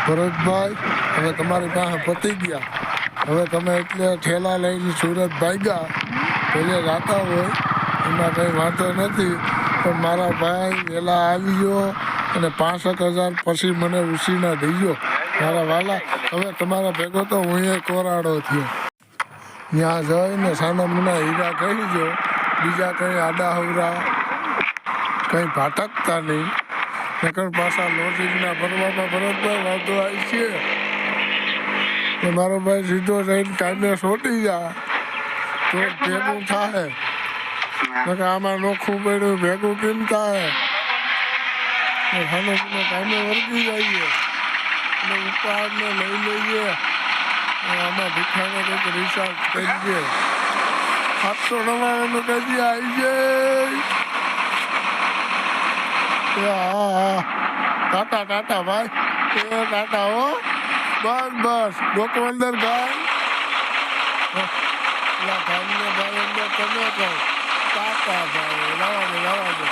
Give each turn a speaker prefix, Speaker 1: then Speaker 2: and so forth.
Speaker 1: ભરતભાઈ હવે તમારી પાસે પતી ગયા, હવે તમે એટલે ઠેલા લઈને સુરત ભાગ્યા, પહેલે જાતા હોય એમાં કંઈ વાંધો નથી, પણ મારા ભાઈ વહેલા આવી ગયો અને 65,000 પછી મને ઉછીના દઈજો મારા વાલા. હવે તમારા ભેગો તો હું એ કોરાડો થયો. ત્યાં જઈને સાના મુના હીરા કરી જો, બીજા કંઈ આડા હવરા કંઈ ભાટકતા નહીં, નકર પાછા લોજિકના ભરવામાં ભરતભાઈ વાંધો આવી છે. મારો ભાઈ સીધો જઈને ટાઈમે સોટી જા તો ભેગું થાય, નકર આમાં નોખું પડ્યું ભેગું કેમ થાય? ખાનો પીનો ટાઈમે વર્ગી જઈએ અને ઉપાડને લઈ લઈએ, આમાં ભીખાને કંઈક રિચાર્જ કરીએ. 799 કદી આવી જાય. હા ટાટા ટાટા ભાઈ, એ ટાટા હો, બસ બસ ડોકવંદર ભાઈ, ભાઈને ભાઈ અંદર તમે કહો ટાટા ભાઈ, લાવવા દો.